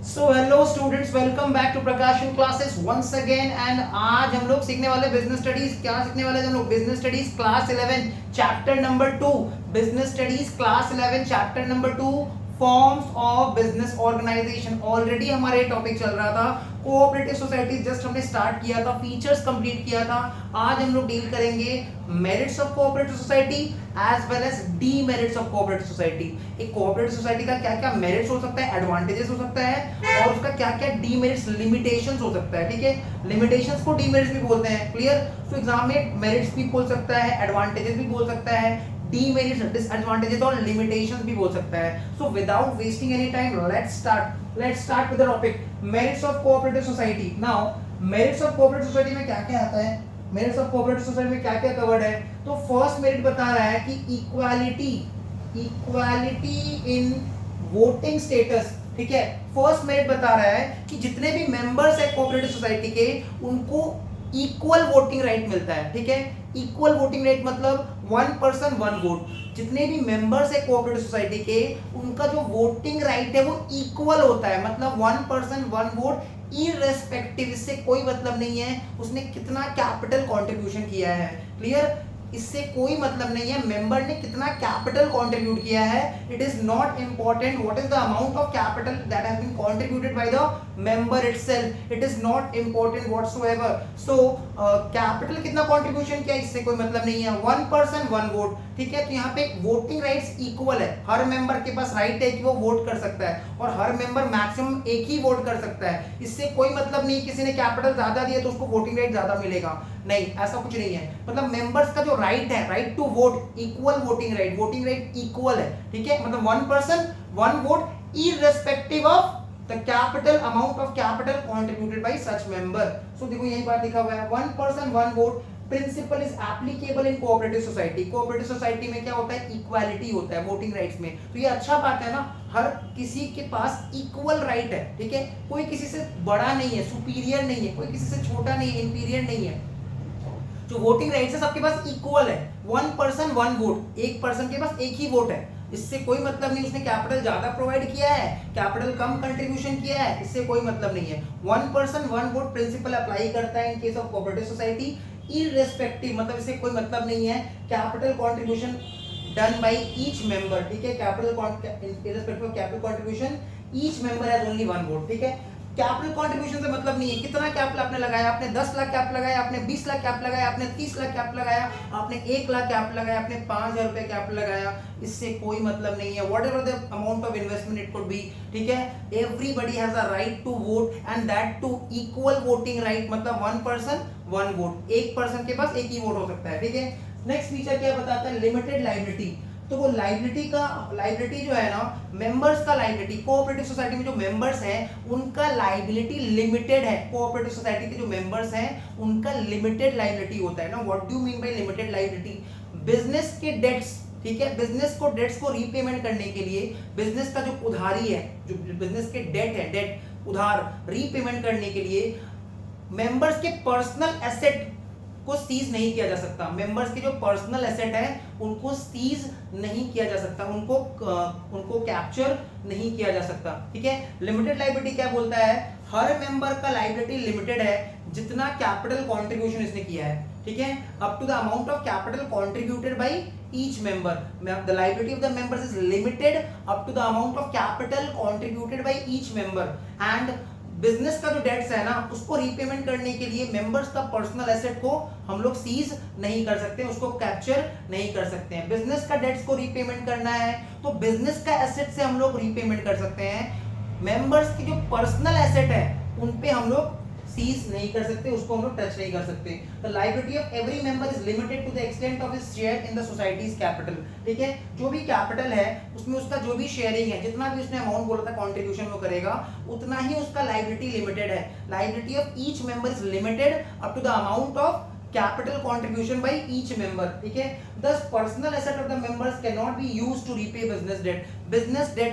So hello students, welcome back to Prakashan classes once again. And आज हम लोग सीखने वाले बिजनेस स्टडीज। क्या सीखने वाले हम लोग? Business studies class 11 chapter number 2। Business studies class 11 chapter number 2, forms of business organization. Already हमारा ये टॉपिक चल रहा था कोऑपरेटिव सोसाइटी, जस्ट हमने स्टार्ट किया था, फीचर्स कंप्लीट किया था। आज हम लोग डील करेंगे merits of cooperative society as well as demerits of cooperative society. एक कोऑपरेटिव सोसाइटी का क्या क्या मेरिट्स हो सकता है, एडवांटेजेस हो सकता है, और उसका क्या क्या डीमेरिट्स, लिमिटेशंस हो सकता है। ठीक है, लिमिटेशंस को डीमेरिट्स भी बोलते हैं। क्लियर? तो एग्जाम में मेरिट्स भी बोल सकता है, एडवांटेजेस भी बोल सकता है, डीमेरिट्स, डिसएडवांटेजेस और लिमिटेशंस भी बोल सकता है। So without wasting any time, let's start with the topic merits of cooperative society. Now merits of cooperative society में क्या क्या आता है, मेरिट्स ऑफ कोऑपरेटिव सोसाइटी में क्या क्या कवर्ड है? तो फर्स्ट मेरिट बता रहा है कि इक्वालिटी इन वोटिंग स्टेटस। ठीक है, फर्स्ट मेरिट बता रहा है कि जितने भी मेंबर्स है कोऑपरेटिव सोसाइटी के, उनको इक्वल वोटिंग राइट मिलता है। ठीक है, इक्वल वोटिंग राइट मतलब 1 पर्सन 1 वोट। जितने भी मेंबर्स है कोऑपरेटिव सोसाइटी के, उनका जो वोटिंग राइट है वो इक्वल होता है, मतलब 1 पर्सन 1 वोट, इररेस्पेक्टिव। इससे कोई मतलब नहीं है उसने कितना कैपिटल कंट्रीब्यूशन किया है। क्लियर? इससे कोई मतलब नहीं है मेंबर ने कितना कैपिटल कंट्रीब्यूट किया है। It is not important what is the amount of capital that has been contributed by the member itself. It is not important whatsoever. So capital कितना कंट्रीब्यूशन किया, इससे कोई मतलब नहीं है। 1 पर्सन 1 वोट। ठीक है, तो यहाँ पे वोटिंग राइट्स इक्वल है। हर मेंबर के पास राइट है कि वो वोट कर सकता है, और हर मेंबर मैक्सिमम एक ही वोट कर सकता है। इससे कोई मतलब नहीं किसी ने कैपिटल ज्यादा दिया तो उसको वोटिंग राइट ज्यादा मिलेगा, नहीं, ऐसा कुछ नहीं है। मतलब मेंबर्स का जो राइट है, right to vote, equal voting right equal है। ठीक है, मतलब 1 person 1 vote irrespective of the capital, amount of capital contributed by such member. So देखो यही बात लिखा हुआ है, 1 person 1 vote principle is applicable in cooperative society. Cooperative society में क्या होता है? इक्वालिटी होता है वोटिंग राइट्स में। तो ये अच्छा बात है ना, हर किसी के पास इक्वल राइट है। ठीक है, कोई किसी से बड़ा नहीं है, सुपीरियर नहीं है, कोई किसी से छोटा नहीं है, इंफीरियर नहीं है। जो वोटिंग राइट्स है सबके पास इक्वल है। 1 पर्सन 1 वोट, एक पर्सन के पास एक ही वोट है। इससे कोई मतलब नहीं उसने कैपिटल ज्यादा प्रोवाइड किया है, कैपिटल कम कंट्रीब्यूशन किया है, इससे कोई मतलब नहीं है। 1 पर्सन 1 वोट प्रिंसिपल अप्लाई करता है in case of cooperative society, irrespective, मतलब इससे कोई मतलब नहीं है capital contribution done by each member. ठीक है, capital irrespective of capital contribution, each member has only 1 vote. ठीक है, कैपिटल कंट्रीब्यूशन से मतलब नहीं है कितना कैपिटल आपने लगाया। आपने 10 लाख कैपिटल लगाया, आपने 20 लाख कैपिटल लगाया, आपने 30 लाख कैपिटल लगाया, आपने 1 लाख कैपिटल लगाया, आपने 5000 रुपए कैपिटल लगाया, इससे कोई मतलब नहीं है। Whatever the amount of investment it could be. ठीक है, everybody has a right to vote and that too equal voting right, मतलब 1 पर्सन 1 वोट, एक पर्सन के पास एक ही वोट हो सकता है। ठीक है, नेक्स्ट फीचर क्या बताता है? Limited liability. तो वो लायबिलिटी जो है ना, मेंबर्स का लायबिलिटी, कोऑपरेटिव सोसाइटी में जो मेंबर्स हैं उनका लायबिलिटी लिमिटेड है। कोऑपरेटिव सोसाइटी के जो मेंबर्स हैं उनका लिमिटेड लायबिलिटी होता है ना। What do mean by limited liability? Business के डेट्स, ठीक है, बिजनेस को डेट्स को रीपेमेंट करने के लिए, बिजनेस का जो उधारी है, जो बिजनेस के डेट है, डेट उधार रीपेमेंट करने के लिए मेंबर्स के पर्सनल एसेट को सीज नहीं किया जा सकता। मेंबर्स के जो पर्सनल एसेट है उनको सीज नहीं किया जा सकता, उनको कैप्चर नहीं किया जा सकता। ठीक है, लिमिटेड लायबिलिटी क्या बोलता है? हर मेंबर का लायबिलिटी लिमिटेड है जितना कैपिटल कंट्रीब्यूशन इसने किया है। ठीक है, up to the amount of capital contributed by each member. The liability of the members is limited up to the amount of capital contributed by each member. And business का जो dates है ना, उसको रीपेमेंट करने के लिए members का personal asset को हम लोग सीज नहीं कर सकते, उसको कैप्चर नहीं कर सकते हैं। बिजनेस का डेट्स को रीपेमेंट करना है तो बिजनेस का एसेट से हम लोग रीपेमेंट कर सकते हैं। मेंबर्स की जो पर्सनल एसेट है उन पे हम लोग सीज नहीं कर सकते, उसको हम लोग टच नहीं कर सकते। The liability of every member is limited to the extent of his share in the society's capital. ठीक है, जो भी कैपिटल है उसमें उसका जो भी शेयरिंग है, जितना भी उसने अमाउंट बोला था कंट्रीब्यूशन वो करेगा, उतना ही उसका लायबिलिटी लिमिटेड है। Liability of each member is limited up to the amount of capital contribution by each member. ठीक है, thus personal asset of the members cannot be used to repay business debt.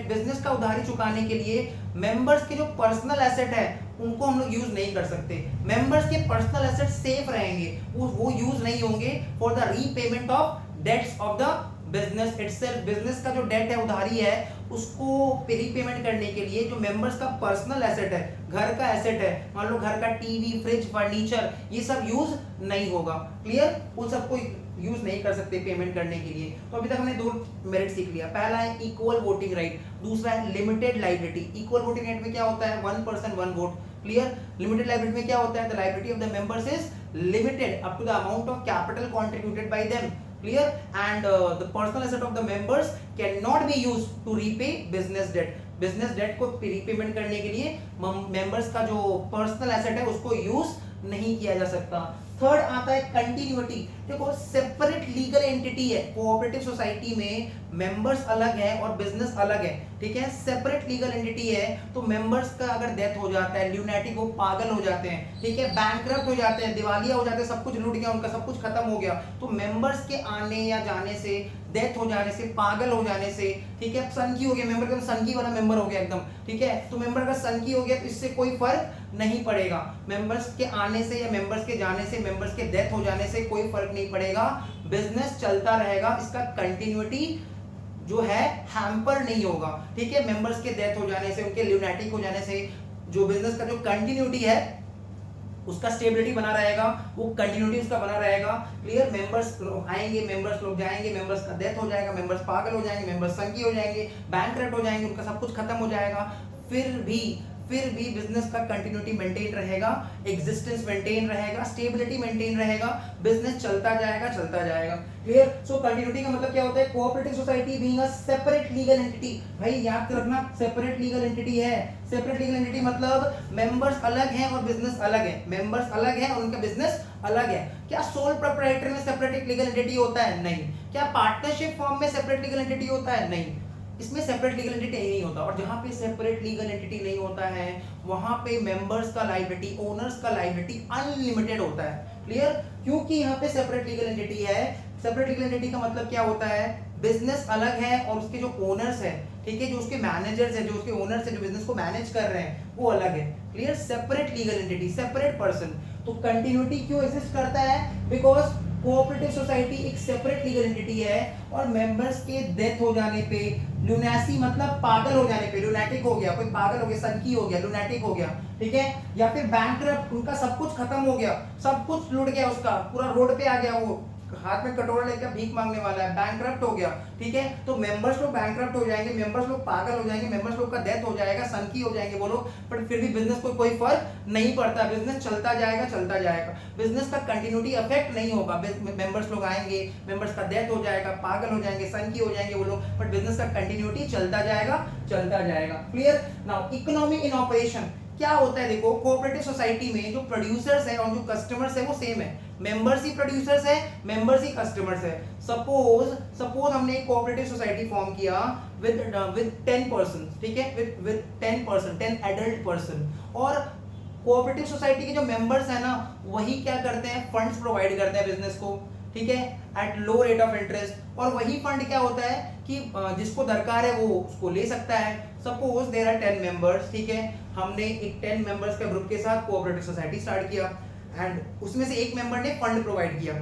Business का उधारी चुकाने के लिए members के जो personal asset है उनको हम लोग यूज नहीं कर सकते। मेंबर्स के पर्सनल एसेट सेफ रहेंगे, वो यूज नहीं होंगे for the repayment of debts of the business itself, business का जो डेट है, उधारी है, उसको रीपेमेंट करने के लिए जो मेंबर्स का पर्सनल एसेट है, घर का एसेट है, मान लो घर का टीवी, फ्रिज, फर्नीचर, ये सब यूज नहीं होगा। क्लियर? उन सबको यूज नहीं कर सकते पेमेंट करने के लिए। तो अभी तक हमने दो मेरिट सीख लिया। पहला है इक्वल वोटिंग राइट, दूसरा है limited liability. Equal voting right में क्या होता है? 1 person 1 vote. Clear? Limited liability में क्या होता है? The liability of the members is limited up to the amount of capital contributed by them. Clear? And the personal asset of the members cannot be used to repay business debt. Business debt को repayment करने के लिए members का जो personal asset है उसको use नहीं किया जा सकता। थर्ड आता है कंटिन्यूटी। देखो सेपरेट लीगल एंटिटी है, कोऑपरेटिव सोसाइटी में मेंबर्स अलग है और बिजनेस अलग है, ठीक है, सेपरेट लीगल एंटिटी है। तो मेंबर्स का अगर डेथ हो जाता है, ल्यूनेटिक वो पागल हो जाते हैं, ठीक है, बैंकरप्ट हो जाते हैं, दिवालिया हो जाते हैं, सब कुछ लूट गया उनका, सब कुछ खत्म हो गया, तो मेंबर्स के आने या जाने से, डेथ हो जाने से, पागल हो जाने से, ठीक है, सनकी हो गया मेंबर, एकदम सनकी वाला मेंबर हो गया एकदम, ठीक है, तो मेंबर का सनकी हो गया तो इससे कोई फर्क नहीं पड़ेगा। मेंबर्स के आने से या मेंबर्स के जाने से, मेंबर्स के डेथ हो जाने से कोई फर्क नहीं पड़ेगा, बिजनेस चलता रहेगा, इसका कंटिन्यूटी जो है हैम्पर नहीं होगा, ठीक है। मेंबर्स के डेथ हो जाने से, उनके ल्यूनेटिक हो जाने से जो बिजनेस का जो कंटिन्यूटी है उसका स्टेबिलिटी बना रहेगा, वो कंटिन्यूटी उसका बना रहेगा। क्लियर? मेंबर्स आएंगे, मेंबर्स लोग जाएंगे, मेंबर्स का डेथ हो जाएगा, मेंबर्स पागल हो जाएंगे, मेंबर्स संकी हो जाएंगे, बैंकरप्ट हो जाएंगे, उनका सब कुछ खत्म हो जाएगा, फिर भी बिजनेस का कंटिन्यूटी मेंटेन रहेगा, एग्जिस्टेंस मेंटेन रहेगा, स्टेबिलिटी मेंटेन रहेगा, बिजनेस चलता जाएगा। क्लियर? सो कंटिन्यूटी का मतलब क्या होता है? Cooperative society being a separate legal entity. भाई याद रखना, सेपरेट लीगल एंटिटी है। सेपरेट लीगल एंटिटी मतलब मेंबर्स अलग हैं और बिजनेस अलग है, मेंबर्स अलग हैं और उनका बिजनेस अलग है। क्या सोल प्रोप्राइटर में सेपरेट लीगल एंटिटी होता है? नहीं। क्या पार्टनरशिप फॉर्म में सेपरेट लीगल एंटिटी होता है? नहीं। इसमें सेपरेट लीगल एंटिटी नहीं होता। और जहां पे सेपरेट लीगल एंटिटी नहीं होता है वहां पे मेंबर्स का लायबिलिटी, ओनर्स का लायबिलिटी अनलिमिटेड होता है। क्लियर? क्योंकि यहाँ पे सेपरेट लीगल एंटिटी है। सेपरेट लीगल एंटिटी का मतलब क्या होता है? बिजनेस अलग है और उसके जो ओनर्स है, ठीक है, जो उसके मैनेजर्स है, जो उसके ओनर्स है, जो बिजनेस को मैनेज कर रहे हैं, वो अलग है। Clear? Separate legal entity, separate person. तो कंटिन्यूटी क्यों एग्जिस्ट करता है? बिकॉज कोऑपरेटिव सोसाइटी एक सेपरेट लीगल एंटिटी है और मेंबर्स के डेथ हो जाने पे, लुनेसी मतलब पागल हो जाने पे, लुनेटिक हो गया, कोई पागल हो गया, सनकी हो गया, लुनेटिक हो गया, ठीक है, या फिर बैंकरप्ट, उनका सब कुछ खत्म हो गया, सब कुछ लूट गया, उसका पूरा रोड पे आ गया, वो हाथ में कटोरा लेकर भीख मांगने वाला है, बैंकरप्ट हो गया, ठीक है, तो मेंबर्स लोग बैंकरप्ट हो जाएंगे, मेंबर्स लोग पागल हो जाएंगे, मेंबर्स लोग का डेथ हो जाएगा, सनकी हो जाएंगे वो लोग, बट फिर भी बिजनेस को कोई फर्क नहीं पड़ता, बिजनेस चलता जाएगा, बिजनेस का कंटिन्यूटी अफेक्ट नहीं होगा। मेंबर्स लोग आएंगे, मेंबर्स का डेथ हो जाएगा, पागल हो जाएंगे, सनकी हो जाएंगे वो लोग, बट बिजनेस का कंटिन्यूटी चलता जाएगा। Clear? Now economy in operation क्या होता है? देखो कोऑपरेटिव सोसाइटी में जो प्रोड्यूसर्स है और जो कस्टमर्स है वो सेम है, मेंबर्स ही प्रोड्यूसर्स है, मेंबर्स ही कस्टमर्स है। सपोज हमने एक कोऑपरेटिव सोसाइटी फॉर्म किया विद 10 पर्सन, ठीक है, विद 10 पर्सन, 10 एडल्ट पर्सन, और कोऑपरेटिव सोसाइटी के जो मेंबर्स है ना वही क्या करते हैं? फंड्स प्रोवाइड करते हैं बिजनेस को, ठीक है, at low rate of interest, और वही फंड क्या होता है कि जिसको दरकार है वो उसको ले सकता है। सपोज देयर आर 10 मेंबर्स, ठीक है, हमने एक 10 मेंबर्स का ग्रुप के साथ कोऑपरेटिव सोसाइटी स्टार्ट किया एंड उसमें से एक मेंबर ने फंड प्रोवाइड किया,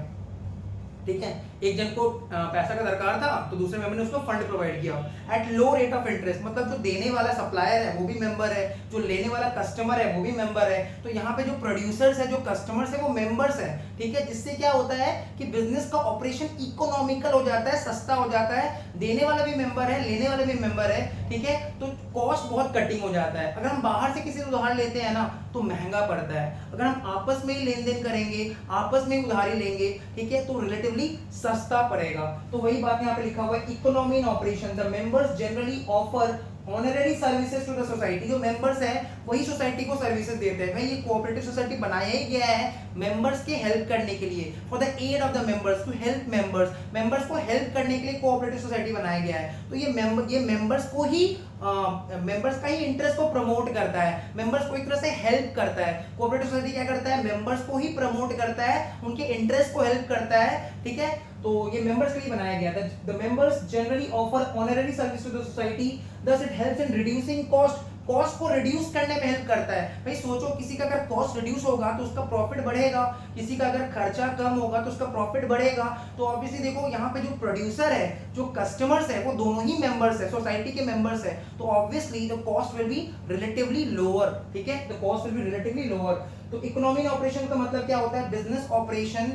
ठीक है, एक जन को पैसा का दरकार था तो दूसरे मेंबर ने उसको फंड प्रोवाइड किया at low rate of interest, मतलब जो देने वाला सप्लायर है वो भी मेंबर है, जो लेने वाला कस्टमर है वो भी मेंबर है। तो यहाँ पे जो प्रोड्यूसर्स है, जो कस्टमर्स है वो मेंबर्स है, ठीक है, जिससे क्या होता है कि बिजनेस का ऑपरेशन इकोनॉमिकल हो जाता है, सस्ता हो जाता है, देने वाला भी मेंबर है, लेने वाला भी मेंबर है, ठीक है, तो कॉस्ट बहुत कटिंग हो जाता है। अगर हम बाहर से किसी से उधार लेते हैं ना तो महंगा पड़ता है, अगर हम आपस में ही लेन देन करेंगे, आपस में उधारी लेंगे, ठीक है, तो रिलेटिवली सस्ता पड़ेगा। तो वही बात यहाँ पे लिखा हुआ है, economy in operation, the members generally offer honorary services to the society. जो मेंबर्स है वही सोसाइटी को सर्विसेज देते हैं। भाई ये कोऑपरेटिव सोसाइटी बनाया ही गया है मेंबर्स के हेल्प करने के लिए, for the aid of the members, to help members को हेल्प करने के लिए कोऑपरेटिव सोसाइटी बनाया गया है। तो ये मेंबर्स को ही मेंबर्स का ही इंटरेस्ट को प्रमोट करता है, मेंबर्स को एक तरह से हेल्प करता है। कोऑपरेटिव सोसाइटी क्या करता है? मेंबर्स को ही प्रमोट करता है, उनके इंटरेस्ट को हेल्प करता है, ठीक है, तो ये मेंबर्स के लिए बनाया गया था। The members generally offer honorary service to the society, thus it helps in reducing cost cost को रिड्यूस करने में हेल्प करता है। भाई सोचो, किसी का अगर कॉस्ट रिड्यूस होगा तो उसका प्रॉफिट बढ़ेगा, किसी का अगर खर्चा कम होगा तो उसका प्रॉफिट बढ़ेगा। तो ऑब्वियसली देखो यहाँ पे जो प्रोड्यूसर है, जो कस्टमर्स है, वो दोनों ही मेंबर्स है, सोसाइटी के मेंबर्स है, तो obviously the cost will be relatively lower. ठीक है, the cost will be relatively lower. तो इकोनॉमी ऑपरेशन का मतलब क्या होता है? बिजनेस ऑपरेशन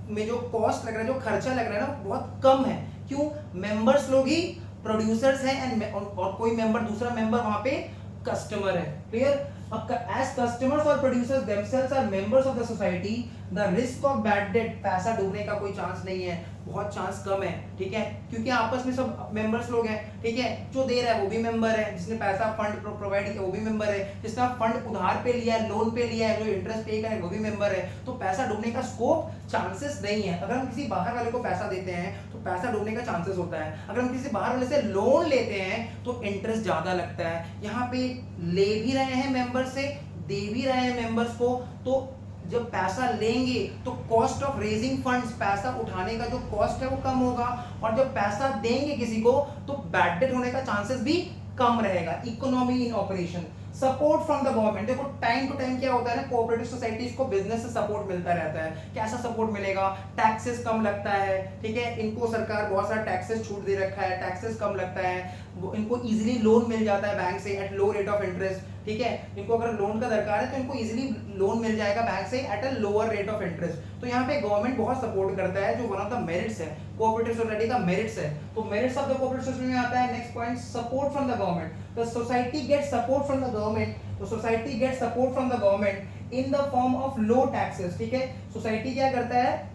में जो कॉस्ट लग रहा है, जो खर्चा लग रहा है ना, बहुत कम है। क्यों? मेंबर्स लोग ही प्रोड्यूसर्स हैं एंड और कोई मेंबर, दूसरा मेंबर वहां पे कस्टमर है। Clear? as customers or producers themselves are members of the society, the risk of bad debt, पैसा डूबने का कोई चांस नहीं है, बहुत चांस कम है। ठीक है, क्योंकि आपस में सब मेंबर्स लोग हैं। ठीक है, जो दे रहा है वो भी मेंबर है, जिसने पैसा फंड प्रोवाइड किया वो भी मेंबर है, जिसने फंड उधार पे लिया है, लोन पे लिया है, जो इंटरेस्ट पे करे वो भी मेंबर है। तो पैसा डूबने का स्कोप, चांसेस नहीं है। अगर हम किसी बाहर वाले को पैसा देते हैं तो पैसा डूबने का चांसेस होता है। अगर हम किसी बाहर वाले से लोन लेते हैं तो इंटरेस्ट ज्यादा लगता है। यहाँ पे ले भी रहे हैं मेंबर से, दे भी रहे हैं मेंबर्स को, तो जब पैसा लेंगे तो कॉस्ट ऑफ रेजिंग फंड्स, पैसा उठाने का जो कॉस्ट है वो कम होगा, और जब पैसा देंगे किसी को तो बैड डेट होने का चांसेस भी कम रहेगा। Economy in operation. Support from the government, देखो टाइम टू टाइम क्या होता है ना, कोऑपरेटिव सोसाइटीज को बिजनेस से सपोर्ट मिलता रहता है। कैसा सपोर्ट मिलेगा? टैक्सेस कम लगता है। ठीक है, इनको सरकार बहुत सारा टैक्सेस छूट दे रखा है, टैक्सेस कम लगता है, इनको इजीली लोन मिल जाता है बैंक से at low rate of interest. ठीक है, इनको अगर लोन का दरकार है तो इनको इजीली लोन मिल जाएगा बैंक से at a lower rate of interest. तो यहाँ पे गवर्नमेंट बहुत सपोर्ट करता है, जो वन ऑफ द मेरिट्स है, कोऑपरेटिव सोसाइटी का मेरिट्स है। तो merits of the cooperative society में आता है next point, support from the government. The society gets support from the government, तो society gets support from the government in the form of low taxes. ठीक है, society क्या करता है?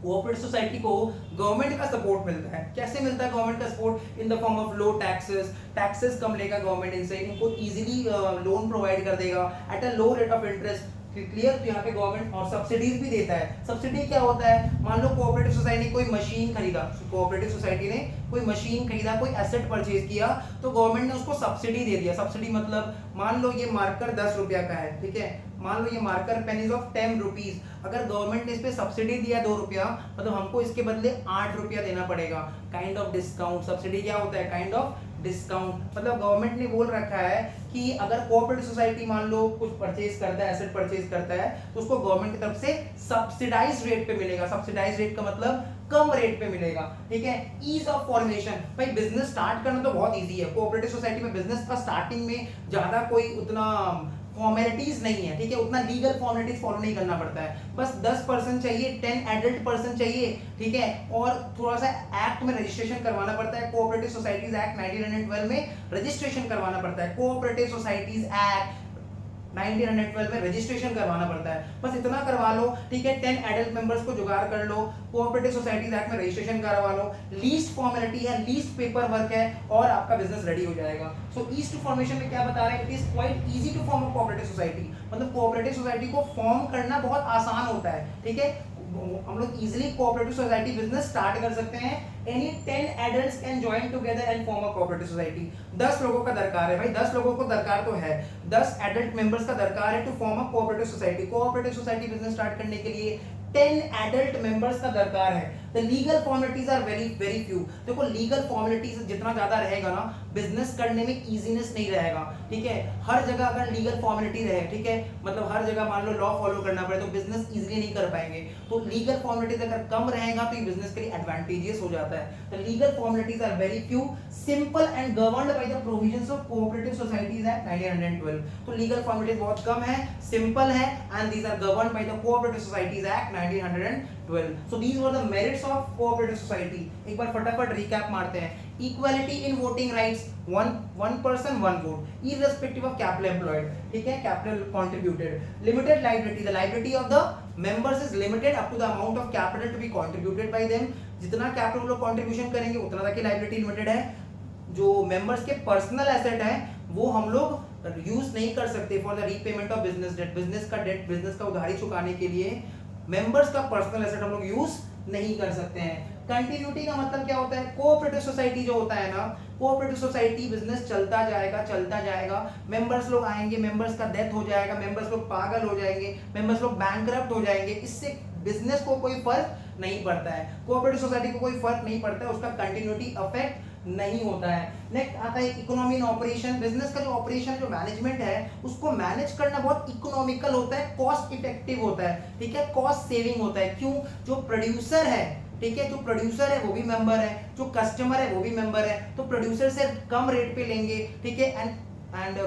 Cooperative society को गवर्नमेंट का सपोर्ट मिलता है। कैसे मिलता है गवर्नमेंट का support? In the form of low taxes, taxes कम लेगा गवर्नमेंट इनसे, इनको इजीली लोन प्रोवाइड कर देगा at a low rate of interest. Clear? तो यहाँ पे गवर्नमेंट और सब्सिडीज भी देता है। सब्सिडी क्या होता है? मान लो कोऑपरेटिव सोसाइटी ने कोई मशीन खरीदा, कोऑपरेटिव सोसाइटी ने कोई मशीन खरीदा, कोई एसेट परचेज किया, तो गवर्नमेंट ने उसको सब्सिडी दे दिया। सब्सिडी मतलब मान लो ये मार्कर 10 रुपया का है। ठीक है, मान लो ये marker pen is of 10 rupees, अगर गवर्नमेंट ने इस पे सब्सिडी दिया 2 रुपया, मतलब हमको इसके बदले 8 रुपया देना पड़ेगा। Kind of discount. सब्सिडी क्या होता है? Kind of discount. मतलब गवर्नमेंट ने बोल रखा है कि अगर कोऑपरेटिव सोसाइटी मान लो कुछ परचेज करता है, एसेट परचेज करता है, तो उसको गवर्नमेंट की तरफ से सब्सिडाइज्ड रेट पे मिलेगा। सब्सिडाइज्ड रेट का मतलब कम रेट पे मिलेगा। ठीक है, ईज ऑफ फॉर्मेशन। भाई बिजनेस स्टार्ट करना तो बहुत इजी है। कोऑपरेटिव सोसाइटी में बिजनेस का स्टार्टिंग में ज्यादा कोई उतना फॉर्मेलिटीज नहीं है। ठीक है, उतना लीगल फॉर्मेलिटीज फॉलो नहीं करना पड़ता है। बस 10% चाहिए, 10 एडल्ट पर्सन चाहिए। ठीक है, और थोड़ा सा एक्ट में रजिस्ट्रेशन करवाना पड़ता है। कोऑपरेटिव सोसाइटीज एक्ट 1912 में रजिस्ट्रेशन करवाना पड़ता है। कोऑपरेटिव सोसाइटीज एक्ट 1912 में रजिस्ट्रेशन करवाना पड़ता है। बस इतना करवा लो। ठीक है, 10 एडल्ट मेंबर्स को जुगाड़ कर लो, कोऑपरेटिव सोसाइटीज एक्ट में रजिस्ट्रेशन करवा लो, लीस्ट फॉर्मेलिटी है, लीस्ट पेपर वर्क है, और आपका बिजनेस रेडी हो जाएगा। सो ईज टू फॉर्मेशन में क्या बता रहे हैं? It is quite easy to form a cooperative society. मतलब कोऑपरेटिव सोसाइटी को फॉर्म करना बहुत आसान होता है। ठीक है, हम लोग easily cooperative society business start कर सकते हैं। Any 10 adults can join together and form a cooperative society. 10 लोगों का दरकार है। भाई 10 लोगों को दरकार तो है, 10 एडल्ट मेंबर्स का दरकार है to form a cooperative society. Cooperative society business start करने के लिए 10 एडल्ट मेंबर्स का दरकार है। The legal formalities are very very few. देखो लीगल फॉर्मेलिटीज जितना ज्यादा रहेगा ना, बिजनेस करने में इजीनेस नहीं रहेगा। ठीक है, हर जगह अगर लीगल फॉर्मेलिटी रहे, ठीक है, मतलब हर जगह मान लो लॉ फॉलो करना पड़े, तो बिजनेस इजीली नहीं कर पाएंगे। तो लीगल फॉर्मेलिटीज अगर कम रहेगा तो ये बिजनेस के लिए एडवांटेजियस हो जाता है। The legal formalities are very few, simple and governed by the provisions of cooperative societies act 1912। तो लीगल फॉर्मेलिटीज बहुत कम है, सिंपल है, and these are governed by the cooperative societies act 1912। So these were the merits of cooperative society. एक बार फटाफट recap मारते हैं। Equality in voting rights, one person one vote, irrespective of capital employed. ठीक है, capital contributed. Limited liability, the liability of the members is limited up to the amount of capital to be contributed by them. जितना capital लोग contribution करेंगे उतना तक की liability limited है। जो members के personal asset है वो हम लोग यूज नहीं कर सकते for the repayment of business debt. Business का डेट, बिजनेस का उधारी चुकाने के लिए मेंबर्स का पर्सनल एसेट हम लोग यूज नहीं कर सकते हैं। कंटिन्यूटी का मतलब क्या होता है? कोऑपरेटिव सोसाइटी जो होता है ना, कोऑपरेटिव सोसाइटी बिजनेस चलता जाएगा, मेंबर्स लोग आएंगे, मेंबर्स का डेथ हो जाएगा, मेंबर्स लोग पागल हो जाएंगे, मेंबर्स लोग बैंकरप्ट हो जाएंगे, इससे बिजनेस को कोई फर्क नहीं पड़ता है। कोऑपरेटिव सोसाइटी को कोई फर्क नहीं पड़ता है, उसका कंटिन्यूटी अफेक्ट नहीं होता है। नेक्स्ट आता है इकोनॉमी इन ऑपरेशन। बिजनेस का जो ऑपरेशन, जो मैनेजमेंट है, उसको मैनेज करना बहुत इकोनॉमिकल होता है, कॉस्ट इफेक्टिव होता है, ठीक है, कॉस्ट सेविंग होता है। क्यों? जो प्रोड्यूसर है, ठीक है, जो प्रोड्यूसर है वो भी मेंबर है, जो कस्टमर है वो भी मेंबर है, तो प्रोड्यूसर से कम रेट पे लेंगे, ठीक है, एंड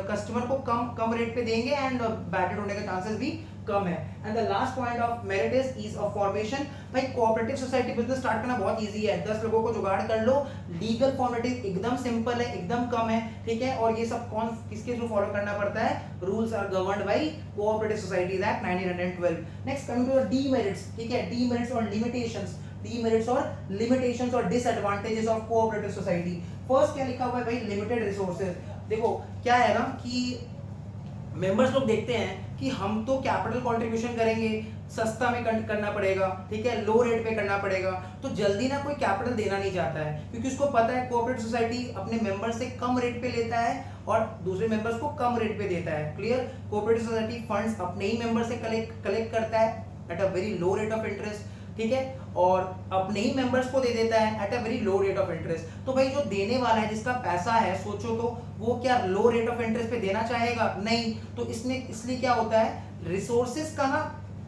कस्टमर को कम रेट पे देंगे, एंड बैटेड होने के चांसेस भी कम है। And the last point of merit is ease of formation. भाई कोऑपरेटिव सोसाइटी बिजनेस स्टार्ट करना बहुत इजी है, 10 लोगों को जुगाड़ कर लो, लीगल फॉर्मेलिटीज एकदम सिंपल है, एकदम कम है, ठीक है, और ये सब कौन किसके थ्रू फॉलो करना पड़ता है? Rules are governed by cooperative societies act 1912। Next coming to the demerits, ठीक है, डीमेरिट्स और लिमिटेशंस, डीमेरिट्स और लिमिटेशंस और disadvantages of cooperative society. First क्या लिखा हुआ है भाई? Limited resources. देखो क्या है ना कि मेंबर्स लोग देखते हैं कि हम तो कैपिटल कंट्रीब्यूशन करेंगे, सस्ता में करना पड़ेगा, ठीक है, लो रेट पे करना पड़ेगा, तो जल्दी ना कोई कैपिटल देना नहीं चाहता है, क्योंकि उसको पता है कोऑपरेटिव सोसाइटी अपने मेंबर्स से कम रेट पे लेता है और दूसरे मेंबर्स को कम रेट पे देता है। क्लियर? कोऑपरेटिव सोसाइटी फंड्स अपने ही मेंबर से कलेक्ट करता है at a very low rate of interest, ठीक है, और अपने ही मेंबर्स को दे देता है at a very low rate of interest. तो भाई जो देने वाला है, जिसका पैसा है, सोचो तो वो क्या लो रेट ऑफ इंटरेस्ट पे देना चाहेगा? नहीं। तो इसलिए क्या होता है, रिसोर्सेज का ना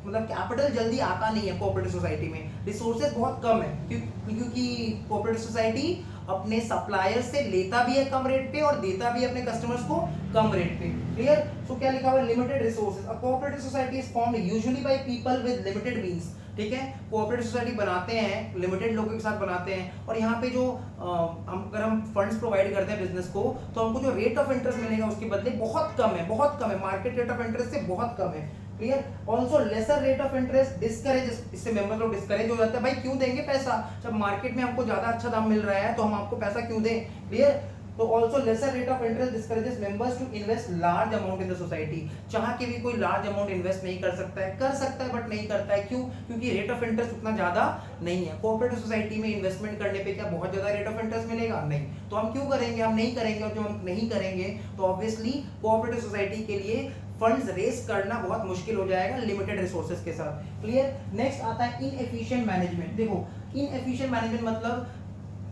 मतलब कैपिटल जल्दी आता नहीं है कोऑपरेटिव सोसाइटी में, रिसोर्सेज बहुत कम है, क्योंकि कोऑपरेटिव सोसाइटी अपने सप्लायर से लेता भी है कम रेट पे और देता भी है अपने कस्टमर्स को कम रेट पे। क्लियर? सो क्या लिखा हुआ है? Limited resources. A cooperative society is formed usually by people with limited means, ठीक है, कोऑपरेटिव सोसाइटी बनाते हैं, लिमिटेड लोगों के साथ बनाते हैं, और यहाँ पे जो अगर हम फंड्स प्रोवाइड करते हैं बिजनेस को, तो हमको जो रेट ऑफ इंटरेस्ट मिलेगा उसके बदले बहुत कम है, बहुत कम है, मार्केट रेट ऑफ इंटरेस्ट से बहुत कम है। Clear? Also lesser rate of interest discourages, इससे मेंबर लोग डिस्करेज हो जाते हैं, भाई क्यों देंगे पैसा जब मार्केट में हमको ज्यादा अच्छा दाम मिल रहा है, तो हम आपको पैसा क्यों दें? क्लियर? तो also lesser rate of interest discourages members to invest large amount in the society. चाह के भी कोई लार्ज अमाउंट इन्वेस्ट नहीं कर सकता है, कर सकता है बट नहीं करता है। क्यों? क्योंकि रेट ऑफ इंटरेस्ट उतना ज्यादा नहीं है। कोऑपरेटिव सोसाइटी में इन्वेस्टमेंट करने पे क्या बहुत ज्यादा रेट ऑफ इंटरेस्ट मिलेगा? नहीं। तो हम क्यों करेंगे? हम नहीं करेंगे, और जब हम नहीं करेंगे तो ऑब्वियसली कोऑपरेटिव सोसाइटी के लिए फंड्स रेस करना बहुत मुश्किल हो जाएगा लिमिटेड रिसोर्सेज के साथ। क्लियर? नेक्स्ट आता है इनएफिशिएंट मैनेजमेंट। देखो इनएफिशिएंट मैनेजमेंट मतलब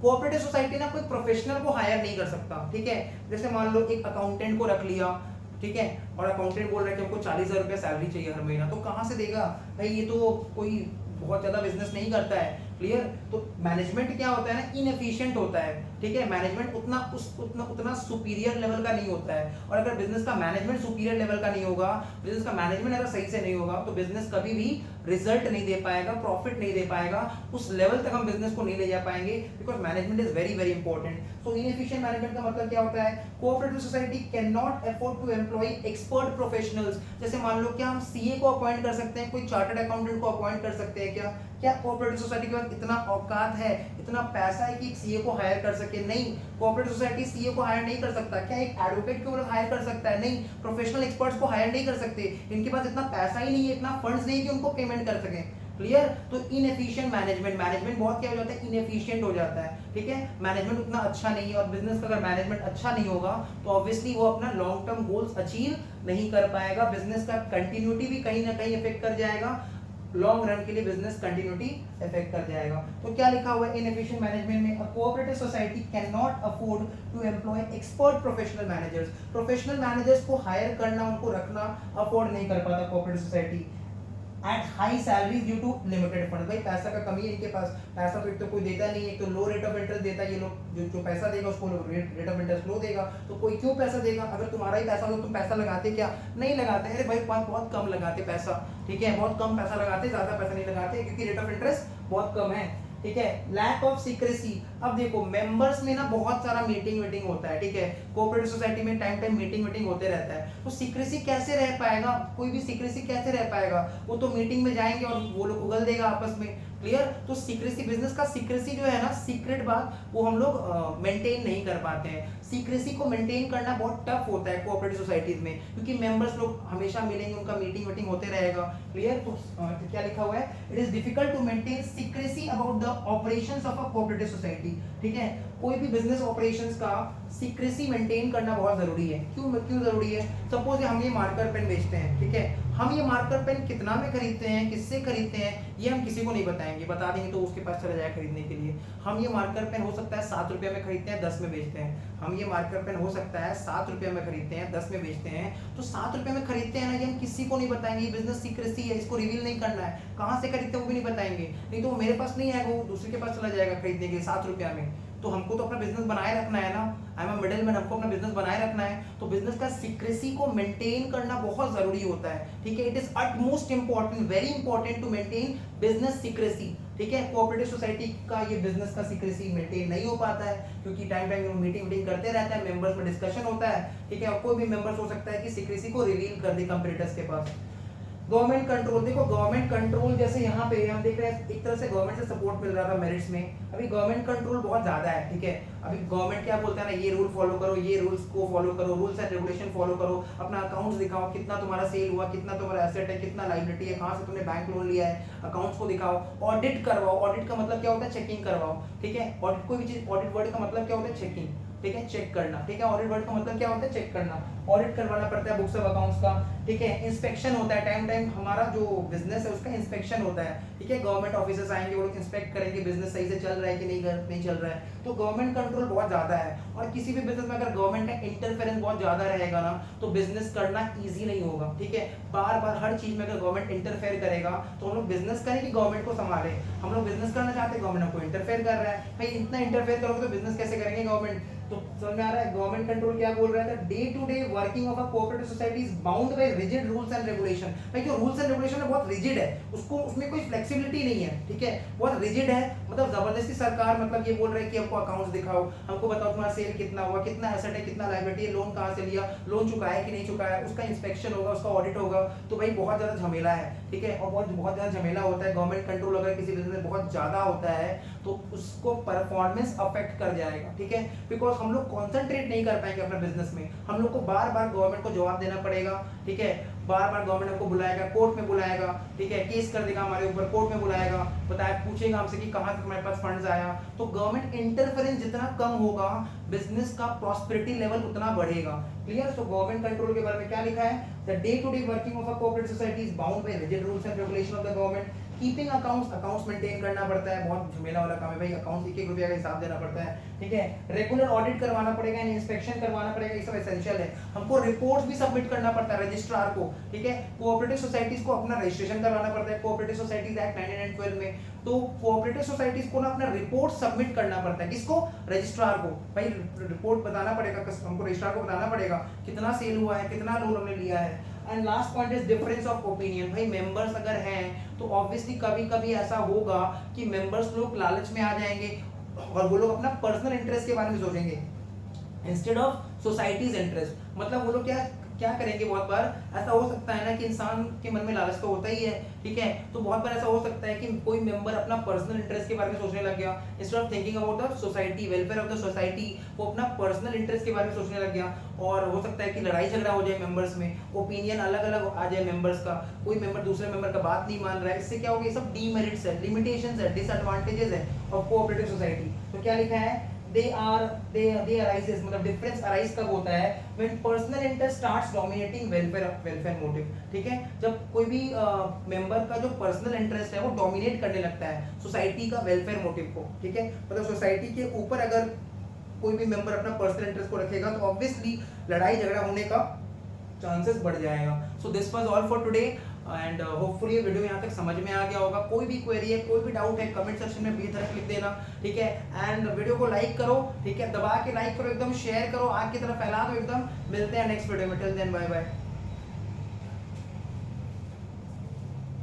कोऑपरेटिव सोसाइटी ना कोई प्रोफेशनल को हायर नहीं कर सकता, ठीक है, जैसे मान लो एक अकाउंटेंट को रख लिया, ठीक है, और अकाउंटेंट बोल रहा है कि हमको 40,000 रुपया सैलरी चाहिए हर महीना, तो कहाँ से देगा भाई? ये तो कोई बहुत ज्यादा बिजनेस नहीं करता है। क्लियर? तो मैनेजमेंट क्या होता है ना, इनएफिशिएंट होता है, ठीक है, मैनेजमेंट उतना सुपीरियर लेवल का नहीं होता है, और अगर बिजनेस का मैनेजमेंट सुपीरियर लेवल का नहीं होगा, बिजनेस का मैनेजमेंट अगर सही से नहीं होगा, तो बिजनेस कभी भी रिजल्ट नहीं दे पाएगा, प्रॉफिट नहीं दे पाएगा, उस लेवल तक हम बिजनेस को नहीं ले जा पाएंगे, because management is very very important. So inefficient management का मतलब क्या होता है? Cooperative society can not afford to employ expert professionals. जैसे मान लो क्या हम सीए को अपॉइंट कर सकते हैं, कोई चार्टर्ड अकाउंटेंट को अपॉइंट कर सकते हैं क्या? क्या कोऑपरेटिव सोसाइटी के पास इतना औकात है, इतना पैसा है कि एक सीए को हायर कर सके? नहीं। कोऑपरेटिव सोसाइटी सीए को हायर नहीं कर सकता। क्या एक एडवोकेट को हायर कर सकता है? नहीं। प्रोफेशनल एक्सपर्ट्स को हायर नहीं कर सकते, इनके पास इतना पैसा ही नहीं है, इतना फंड्स नहीं कि उनको पेमेंट कर सकें। क्लियर? तो इनएफिशिएंट मैनेजमेंट बहुत क्या हो जाता है, इनएफिशिएंट हो जाता है, ठीक है, मैनेजमेंट उतना अच्छा नहीं है, और बिजनेस का अगर मैनेजमेंट अच्छा नहीं होगा तो ऑब्वियसली वो अपना लॉन्ग टर्म गोल्स अचीव नहीं कर पाएगा, बिजनेस का कंटिन्यूटी भी कहीं ना कहीं इफेक्ट कर जाएगा, लॉन्ग रन के लिए बिजनेस कंटिन्यूटी इफेक्ट कर जाएगा। तो क्या लिखा हुआ है इनएफिशिएंट मैनेजमेंट में? A cooperative society can not afford to employ expert professional managers. Professional managers को हायर करना, उनको रखना अफोर्ड नहीं कर पाता cooperative society at high salary due to limited fund. भाई पैसा का कमी है इनके पास, पैसा तो एक तो कोई देता नहीं है, एक तो लो रेट ऑफ इंटरेस्ट देता है, ये लोग जो पैसा देगा उसको रेट ऑफ इंटरेस्ट लो देगा, तो कोई क्यों पैसा देगा? अगर तुम्हारा ही पैसा हो तो तुम पैसा लगाते क्या? नहीं लगाते। अरे भाई बहुत कम लगाते पैसा, ठीक है, बहुत कम पैसा लगाते, ज्यादा पैसा नहीं लगाते, क्योंकि रेट ऑफ इंटरेस्ट बहुत कम है, ठीक है। Lack of secrecy. अब देखो मेंबर्स में ना बहुत सारा मीटिंग होता है, ठीक है, कोऑपरेटिव सोसाइटी में टाइम मीटिंग होते रहता है, तो सीक्रेसी कैसे रह पाएगा? कोई भी सीक्रेसी कैसे रह पाएगा? वो तो मीटिंग में जाएंगे और वो लोग उगल देगा आपस में। क्लियर? तो सीक्रेसी, बिजनेस का सीक्रेसी जो है ना, सीक्रेट बात, वो हम लोग मेंटेन नहीं कर पाते हैं। सीक्रेसी को मेंटेन करना बहुत टफ होता है कोऑपरेटिव सोसाइटीज में, क्योंकि मेंबर्स लोग हमेशा मिलेंगे, उनका मीटिंग होते रहेगा। क्लियर? तो क्या लिखा हुआ है? It is difficult to maintain secrecy about the operations of a cooperative society, ठीक है। कोई भी बिजनेस ऑपरेशंस का सीक्रेसी मेंटेन करना बहुत जरूरी है। क्यों क्यों जरूरी है? सपोज हम ये मार्कर पेन बेचते हैं, ठीक है, हम ये मार्कर पेन कितना में खरीदते हैं, किससे खरीदते हैं, ये हम किसी को नहीं बताएंगे, बता देंगे तो उसके पास चला जाए खरीदने के लिए। हम ये मार्कर पेन हो सकता है 7 रुपये में खरीदते हैं, 10 में बेचते हैं। हम ये मार्कर पेन हो सकता है 7 रुपये में खरीदते हैं, 10 में बेचते हैं। तो 7 रुपये में खरीदते हैं ना, ये हम किसी को नहीं बताएंगे, ये बिजनेस सीक्रेसी है, इसको रिवील नहीं करना है। कहाँ से खरीदते हैं वो भी नहीं बताएंगे, नहीं तो वो मेरे पास नहीं आएगा, वो दूसरे के पास चला जाएगा खरीदने के लिए 7 रुपया में। तो हमको तो अपना बिजनेस बनाए रखना है ना, आई एम अ मिडिलमैन, हमको अपना बिजनेस बनाए रखना है। तो बिजनेस का सीक्रेसी को मेंटेन करना बहुत जरूरी होता है, ठीक है। It is utmost important, very important to maintain business secrecy, ठीक है। कोऑपरेटिव सोसाइटी का ये बिजनेस का सीक्रेसी मेंटेन नहीं हो पाता है, क्योंकि टाइम टाइम मीटिंग करते रहता है, मेंबर्स में डिस्कशन होता है, ठीक है। और कोई भी मेंबर्स हो सकता है कि सीक्रेसी को रिवील कर दे कंपटीटर्स के पास। गवर्नमेंट कंट्रोल, देखो गवर्नमेंट कंट्रोल जैसे यहाँ पे हम देख रहे हैं, एक तरह से गवर्नमेंट से सपोर्ट मिल रहा था मेरिट्स में। अभी गवर्नमेंट कंट्रोल बहुत ज्यादा है, ठीक है। अभी गवर्नमेंट क्या बोलता है ना, ये रूल फॉलो करो, ये रूल्स को फॉलो करो, रूल्स एंड रेगुलेशन फॉलो करो, अपना अकाउंट्स दिखाओ, कितना तुम्हारा सेल हुआ, कितना तुम्हारा एसेट है, कितना लायबिलिटी है, कहाँ से तुमने बैंक लोन लिया है, अकाउंट्स को दिखाओ, ऑडिट करवाओ। ऑडिट का मतलब क्या होता है? चेकिंग करवाओ, ठीक है। ऑडिट कोई भी चीज, ऑडिट वर्ड का मतलब क्या होता है? चेकिंग, ठीक है, चेक करना, ठीक है। ऑडिट वर्ड का मतलब क्या होता है? चेक करना। ऑडिट करवाना पड़ता है बुक्स ऑफ अकाउंट्स का, ठीक है। इंस्पेक्शन होता है, टाइम टाइम हमारा जो बिजनेस है उसका इंस्पेक्शन होता है, ठीक है। गवर्नमेंट ऑफिसर्स आएंगे, वो लोग इंस्पेक्ट करेंगे बिजनेस सही से चल रहा है कि नहीं चल रहा है। तो गवर्नमेंट कंट्रोल बहुत ज्यादा है, और किसी भी बिजनेस में अगर गवर्नमेंट का इंटरफेरेंस बहुत ज्यादा रहेगा ना, तो बिजनेस करना ईजी नहीं होगा, ठीक है। बार बार हर चीज में अगर गवर्नमेंट इंटरफेयर करेगा, तो हम लोग बिजनेस करें कि गवर्नमेंट को संभाले? हम लोग बिजनेस करना चाहते हैं, गवर्नमेंट हमको इंटरफेयर कर रहा है, भाई इतना इंटरफेयर करोगे तो बिजनेस कैसे करेंगे गवर्नमेंट? तो समझ में आ रहा है गवर्नमेंट कंट्रोल क्या बोल रहा है? Day to day working of a cooperative society is bound by rigid rules and regulation. भाई जो रूल्स एंड रेगुलेशन है बहुत रिजिड है, उसको उसमें कोई फ्लेक्सिबिलिटी नहीं है, ठीक है, बहुत रिजिड है। मतलब जबरदस्ती सरकार मतलब ये बोल रही है कि हमको अकाउंट्स दिखाओ, हमको बताओ तुम्हारा सेल कितना हुआ, कितना एसेट है, कितना लायबिलिटी है, लोन कहाँ से लिया, लोन चुकाया कि नहीं चुकाया, उसका इंस्पेक्शन होगा, उसका ऑडिट होगा। तो भाई बहुत ज्यादा झमेला है, ठीक है। और बहुत ज्यादा झमेला होता है। गवर्नमेंट कंट्रोल अगर किसी बिजनेस में बहुत ज्यादा होता है तो उसको परफॉर्मेंस अफेक्ट कर जाएगा, ठीक है। बिकॉज हम लोग कॉन्सेंट्रेट नहीं कर पाएंगे अपने बिजनेस में, हम लोग को बार बार गवर्नमेंट को जवाब देना पड़ेगा, ठीक है। बार बार गवर्नमेंट हमको बुलाएगा, कोर्ट में बुलाएगा, ठीक है, केस कर देगा हमारे ऊपर, कोर्ट में बुलाएगा, बताया पूछेगा हमसे कि कहाँ से तुम्हारे पास फंड्स आया। तो गवर्नमेंट इंटरफेरेंस जितना कम होगा, बिजनेस का प्रॉस्पेरिटी लेवल उतना बढ़ेगा। क्लियर? सो गवर्नमेंट कंट्रोल के बारे में क्या लिखा है? The day to day working of a cooperative society is bound by rigid rules and regulation of the government. Keeping accounts, accounts maintain करना पड़ता है, बहुत झमेला वाला काम है भाई, अकाउंट्स एक एक रुपया का हिसाब देना पड़ता है, ठीक है। रेगुलर ऑडिट करवाना पड़ेगा, इंस्पेक्शन करवाना पड़ेगा, ये सब एसेंशियल है। हमको रिपोर्ट्स भी सबमिट करना पड़ता है रजिस्ट्रार को, ठीक है। कोऑपरेटिव सोसाइटीज को अपना रजिस्ट्रेशन करवाना पड़ता है कोऑपरेटिव सोसाइटीज एक्ट 1912 में। तो कोऑपरेटिव सोसाइटीज को ना अपना रिपोर्ट सबमिट करना पड़ता है, किसको? रजिस्ट्रार को। भाई रिपोर्ट बताना पड़ेगा, हमको रजिस्ट्रार को बताना पड़ेगा कितना सेल हुआ है, कितना लोन हमने लिया है। And last point is difference of opinion. भाई मेंबर्स अगर हैं तो ऑब्वियसली कभी कभी ऐसा होगा कि मेंबर्स लोग लालच में आ जाएंगे और वो लोग अपना पर्सनल इंटरेस्ट के बारे में सोचेंगे इंस्टेड ऑफ सोसाइटीज इंटरेस्ट। मतलब वो लोग क्या करेंगे, बहुत बार ऐसा हो सकता है ना कि इंसान के मन में लालच तो होता ही है, ठीक है। तो बहुत बार ऐसा हो सकता है कि कोई मेंबर अपना पर्सनल इंटरेस्ट के बारे में सोचने लग गया, instead of thinking about the society, welfare of the society, वो अपना पर्सनल इंटरेस्ट के बारे में सोचने लग गया। और हो सकता है कि लड़ाई झगड़ा हो जाए मेंबर्स में, ओपिनियन अलग अलग आ जाए मेंबर्स का, कोई मेंबर दूसरे मेंबर का बात नहीं मान रहा है। इससे क्या होगा? ये सब डीमेरिट्स है, लिमिटेशंस है, डिसएडवांटेजेस है ऑफ कोऑपरेटिव सोसाइटी। तो क्या लिखा है? they arises, मतलब डिफरेंस अराइज कब होता है? when personal interest starts dominating welfare motive, ठीक है। जब कोई भी मेंबर का जो पर्सनल इंटरेस्ट है वो डोमिनेट करने लगता है सोसाइटी का वेलफेयर मोटिव को, ठीक है। मतलब सोसाइटी के ऊपर अगर कोई भी मेंबर अपना पर्सनल इंटरेस्ट को रखेगा तो ऑब्वियसली लड़ाई झगड़ा होने का चांसेस बढ़ जाएगा। So this was all for today and hopefully ये वीडियो यहाँ तक समझ में आ गया होगा। कोई भी क्वेरी है, कोई भी डाउट है, कमेंट सेक्शन में बेधड़क लिख देना, ठीक है। एंड वीडियो को लाइक करो, ठीक है, दबा के लाइक करो, एकदम शेयर करो, आग की तरफ फैला दो एकदम। मिलते हैं नेक्स्ट वीडियो में, टिल देन बाय बाय।